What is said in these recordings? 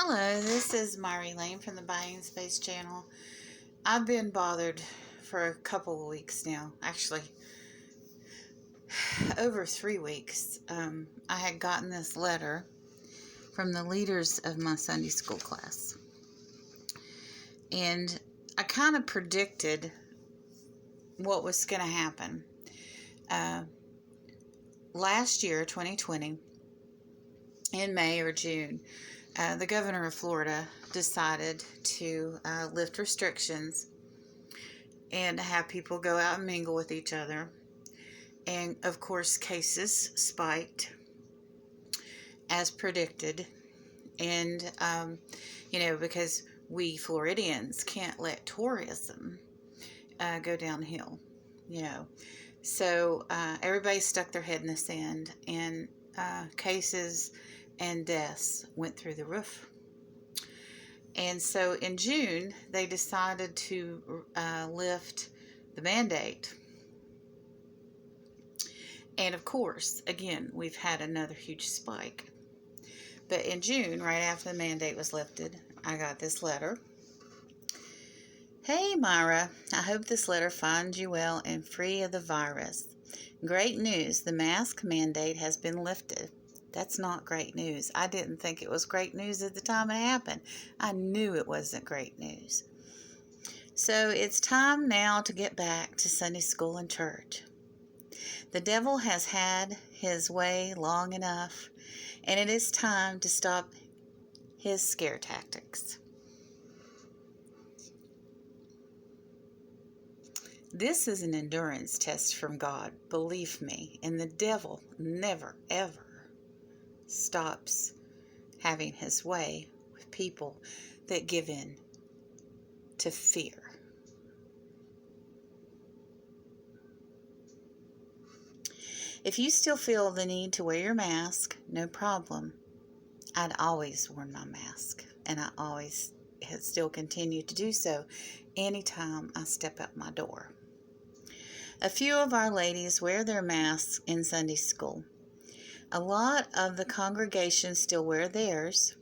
Hello, this is Myri Lane from the Buying Space channel. I've been bothered for a couple of weeks now, actually over 3 weeks. I had gotten this letter from the leaders of my Sunday school class, and I kind of predicted what was going to happen. Last year, 2020, in May or June, the governor of Florida decided to lift restrictions and have people go out and mingle with each other. And of course, cases spiked as predicted. And, because we Floridians can't let tourism go downhill, So everybody stuck their head in the sand, and cases and deaths went through the roof. And so in June, they decided to lift the mandate. And of course, again, we've had another huge spike. But in June, right after the mandate was lifted, I got this letter. Hey, Myra, I hope this letter finds you well and free of the virus. Great news, the mask mandate has been lifted. That's not great news. I didn't think it was great news at the time it happened. I knew it wasn't great news. So it's time now to get back to Sunday school and church. The devil has had his way long enough, and it is time to stop his scare tactics. This is an endurance test from God, believe me, and the devil never, ever stops having his way with people that give in to fear. If you still feel the need to wear your mask, no problem. I'd always worn my mask, and I always still continue to do so anytime I step out my door. A few of our ladies wear their masks in Sunday school. A lot of the congregation still wear theirs.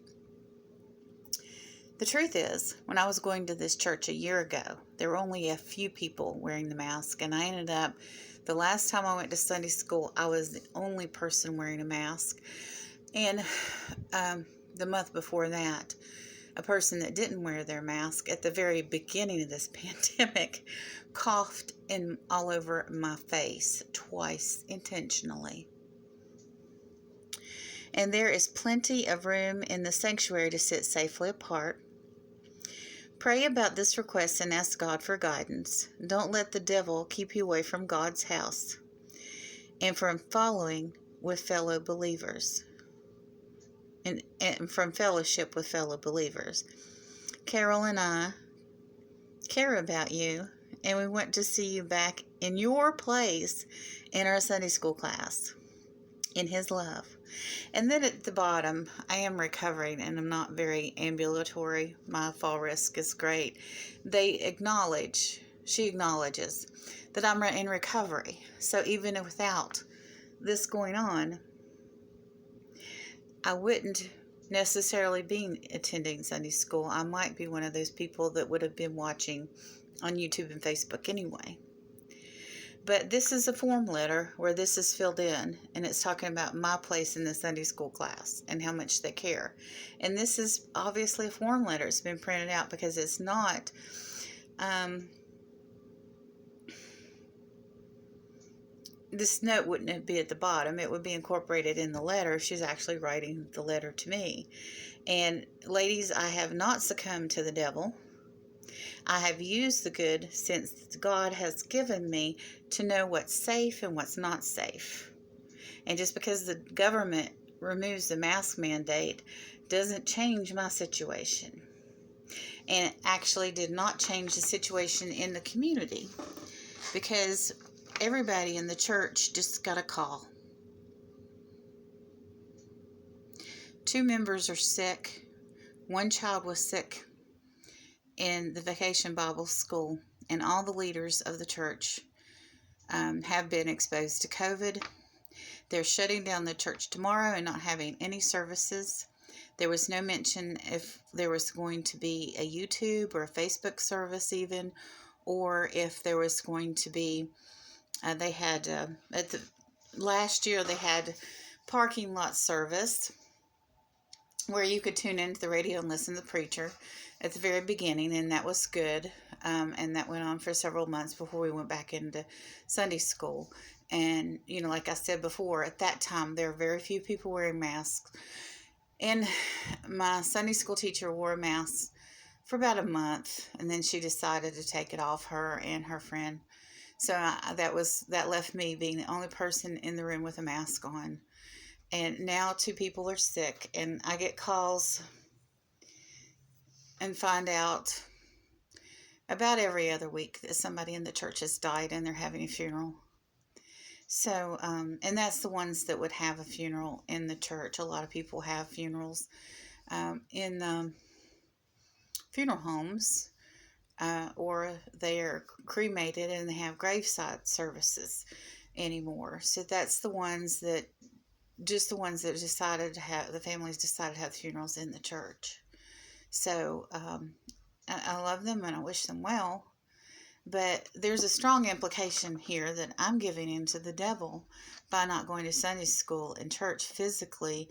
The truth is, when I was going to this church a year ago, there were only a few people wearing the mask, and I ended up, the last time I went to Sunday school, I was the only person wearing a mask. And the month before that, a person that didn't wear their mask at the very beginning of this pandemic coughed all over my face twice intentionally. And there is plenty of room in the sanctuary to sit safely apart. Pray about this request and ask God for guidance. Don't let the devil keep you away from God's house and from following with fellow believers and from fellowship with fellow believers. Carol and I care about you, and we want to see you back in your place in our Sunday school class, in His love. And then at the bottom, I am recovering and I'm not very ambulatory. My fall risk is great. She acknowledges that I'm in recovery. So even without this going on, I wouldn't necessarily be attending Sunday school. I might be one of those people that would have been watching on YouTube and Facebook anyway. But this is a form letter where this is filled in, and it's talking about my place in the Sunday school class and how much they care. And this is obviously a form letter. It's been printed out because it's not this note wouldn't be at the bottom. It would be incorporated in the letter. She's actually writing the letter to me. And ladies, I have not succumbed to the devil. I have used the good sense that God has given me to know what's safe and what's not safe. And just because the government removes the mask mandate doesn't change my situation. And it actually did not change the situation in the community, because everybody in the church just got a call. 2 members are sick. 1 child was sick in the Vacation Bible School, and all the leaders of the church have been exposed to COVID. They're shutting down the church tomorrow and not having any services. There was no mention if there was going to be a YouTube or a Facebook service even, or if there was going to be, they had, at the last year they had parking lot service where you could tune into the radio and listen to the preacher at the very beginning, and that was good. And that went on for several months before we went back into Sunday school. And, like I said before, at that time, there were very few people wearing masks. And my Sunday school teacher wore a mask for about a month, and then she decided to take it off, her and her friend. So that left me being the only person in the room with a mask on. And now 2 people are sick, and I get calls and find out about every other week that somebody in the church has died and they're having a funeral. So, and that's the ones that would have a funeral in the church. A lot of people have funerals in funeral homes, or they are cremated and they have graveside services anymore. So that's the ones that decided to have, the families decided to have funerals in the church. So I love them and I wish them well, but there's a strong implication here that I'm giving in to the devil by not going to Sunday school and church physically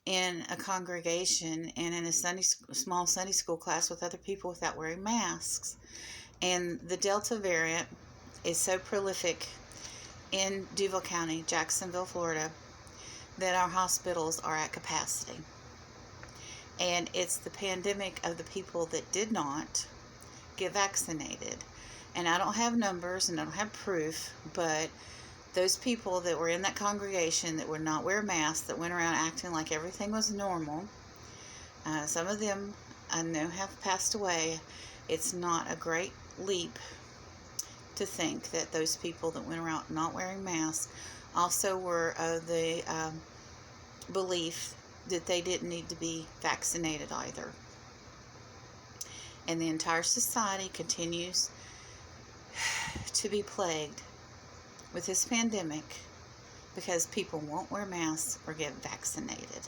in a congregation and in a small Sunday school class with other people without wearing masks. And the Delta variant is so prolific in Duval County, Jacksonville, Florida, that our hospitals are at capacity. And it's the pandemic of the people that did not get vaccinated. And I don't have numbers and I don't have proof, but those people that were in that congregation that would not wear masks, that went around acting like everything was normal, some of them I know have passed away. It's not a great leap to think that those people that went around not wearing masks also were of the belief that they didn't need to be vaccinated either. And the entire society continues to be plagued with this pandemic because people won't wear masks or get vaccinated.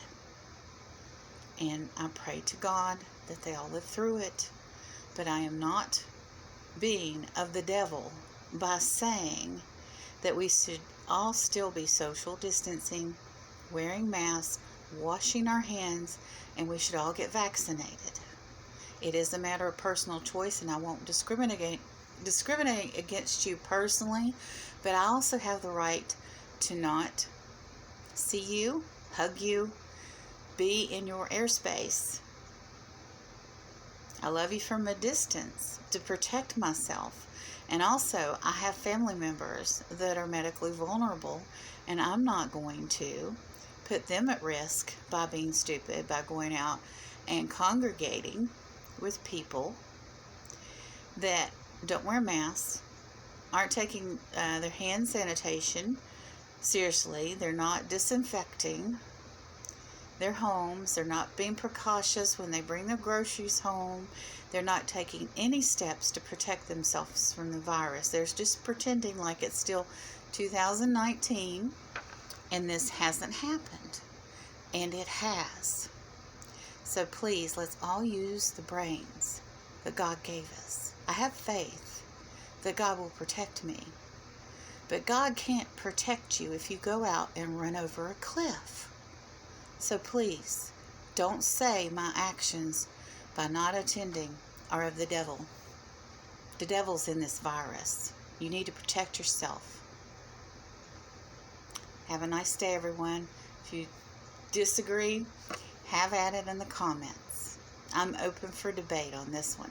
And I pray to God that they all live through it, but I am not being of the devil by saying that we should all still be social distancing, wearing masks, washing our hands, and we should all get vaccinated. It is a matter of personal choice, and I won't discriminate against you personally, but I also have the right to not see you, hug you, be in your airspace. I love you from a distance to protect myself. And also, I have family members that are medically vulnerable, and I'm not going to put them at risk by being stupid, by going out and congregating with people that don't wear masks, aren't taking their hand sanitation seriously, they're not disinfecting their homes, they're not being precautious when they bring their groceries home, they're not taking any steps to protect themselves from the virus. They're just pretending like it's still 2019 and this hasn't happened, and it has. So please, let's all use the brains that God gave us. I have faith that God will protect me, but God can't protect you if you go out and run over a cliff. So please, don't say my actions by not attending are of the devil. The devil's in this virus. You need to protect yourself. Have a nice day, everyone. If you disagree, have at it in the comments. I'm open for debate on this one.